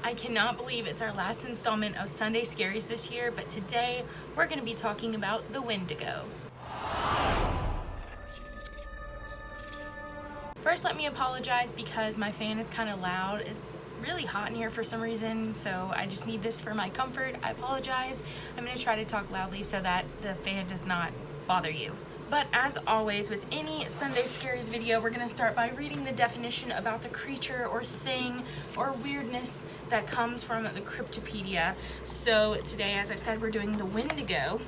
I cannot believe it's our last installment of Sunday Scaries this year, but today we're going to be talking about the Wendigo. First, let me apologize because my fan is kind of loud. It's really hot in here for some reason, so I just need this for my comfort. I apologize. I'm going to try to talk loudly so that the fan does not bother you. But as always, with any Sunday Scaries video, we're going to start by reading the definition about the creature or thing or weirdness that comes from the Cryptopedia. So today, as I said, we're doing the Wendigo.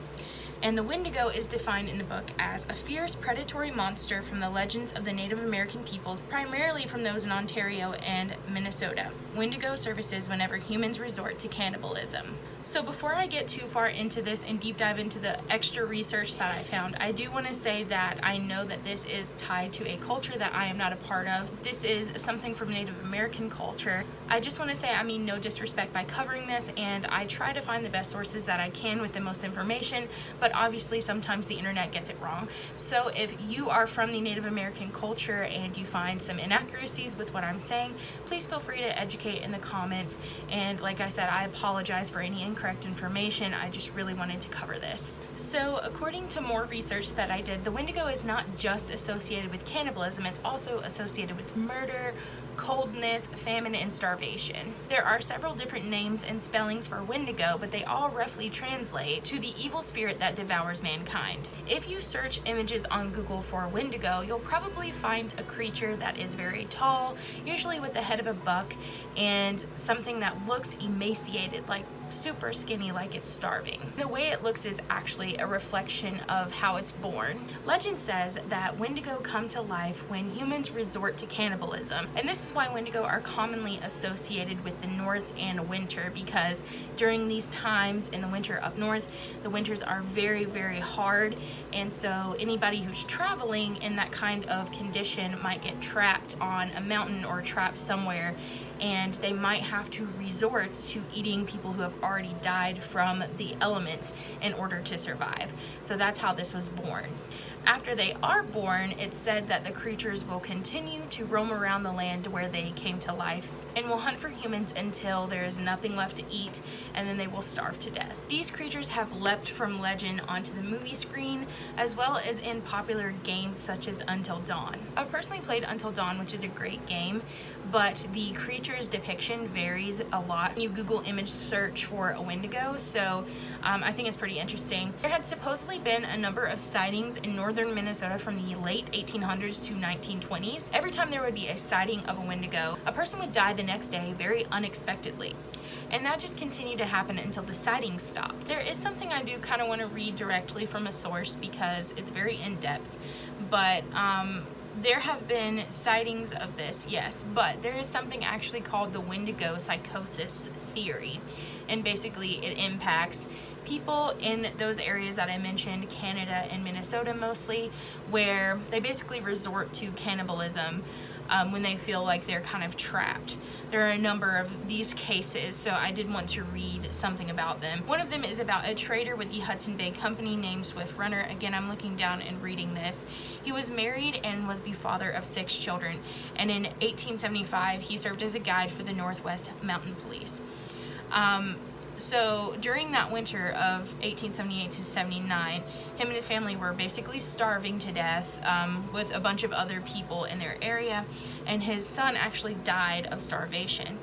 And the Wendigo is defined in the book as a fierce predatory monster from the legends of the Native American peoples, primarily from those in Ontario and Minnesota. Wendigo surfaces whenever humans resort to cannibalism. So before I get too far into this and deep dive into the extra research that I found, I do want to say that I know that this is tied to a culture that I am not a part of. This is something from Native American culture. I just want to say I mean no disrespect by covering this, and I try to find the best sources that I can with the most information, but obviously sometimes the internet gets it wrong. So if you are from the Native American culture and you find some inaccuracies with what I'm saying, please feel free to educate in the comments. And like I said, I apologize for any incorrect information. I just really wanted to cover this. So according to more research that I did, the Wendigo is not just associated with cannibalism, it's also associated with murder, coldness, famine, and starvation. There are several different names and spellings for Wendigo, but they all roughly translate to the evil spirit that devours mankind. If you search images on Google for Wendigo, you'll probably find a creature that is very tall, usually with the head of a buck, and something that looks emaciated, like super skinny, like it's starving. The way it looks is actually a reflection of how it's born. Legend says that Wendigo come to life when humans resort to cannibalism, and this is why Wendigo are commonly associated with the north and winter, because during these times in the winter up north, the winters are very, very hard, and so anybody who's traveling in that kind of condition might get trapped on a mountain or trapped somewhere, and they might have to resort to eating people who have already died from the elements in order to survive. So that's how this was born. After they are born, it's said that the creatures will continue to roam around the land where they came to life and will hunt for humans until there is nothing left to eat, and then they will starve to death. These creatures have leapt from legend onto the movie screen, as well as in popular games such as Until Dawn. I've personally played Until Dawn, which is a great game, but the creature's depiction varies a lot when you Google image search for a Wendigo, so I think it's pretty interesting. There had supposedly been a number of sightings in northern Minnesota from the late 1800s to 1920s. Every time there would be a sighting of a Wendigo, a person would die the next day very unexpectedly. And that just continued to happen until the sightings stopped. There is something I do kind of want to read directly from a source because it's very in-depth, but there have been sightings of this, yes, but there is something actually called the Wendigo psychosis theory, and basically it impacts people in those areas that I mentioned, Canada and Minnesota mostly, where they basically resort to cannibalism when they feel like they're kind of trapped. There are a number of these cases, so I did want to read something about them. One of them is about a trader with the Hudson Bay Company named Swift Runner. Again, I'm looking down and reading this. He was married and was the father of 6 children, and in 1875 he served as a guide for the Northwest Mountain Police. So during that winter of 1878 to 79, him and his family were basically starving to death with a bunch of other people in their area, and his son actually died of starvation.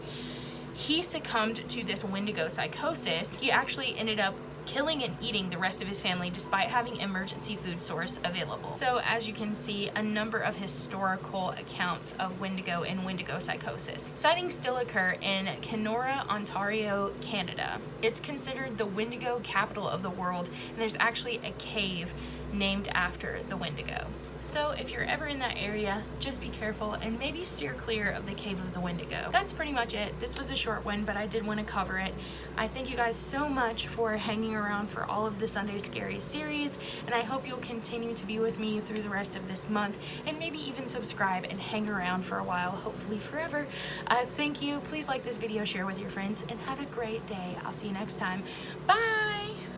He succumbed to this Wendigo psychosis. He actually ended up killing and eating the rest of his family despite having emergency food source available. So as you can see, a number of historical accounts of Wendigo and Wendigo psychosis. Sightings still occur in Kenora, Ontario, Canada. It's considered the Wendigo capital of the world, and there's actually a cave named after the Wendigo. So if you're ever in that area, just be careful and maybe steer clear of the Cave of the Wendigo. That's pretty much it. This was a short one, but I did want to cover it. I thank you guys so much for hanging around for all of the Sunday Scaries series, and I hope you'll continue to be with me through the rest of this month, and maybe even subscribe and hang around for a while, hopefully forever. Thank you. Please like this video, share with your friends, and have a great day. I'll see you next time. Bye!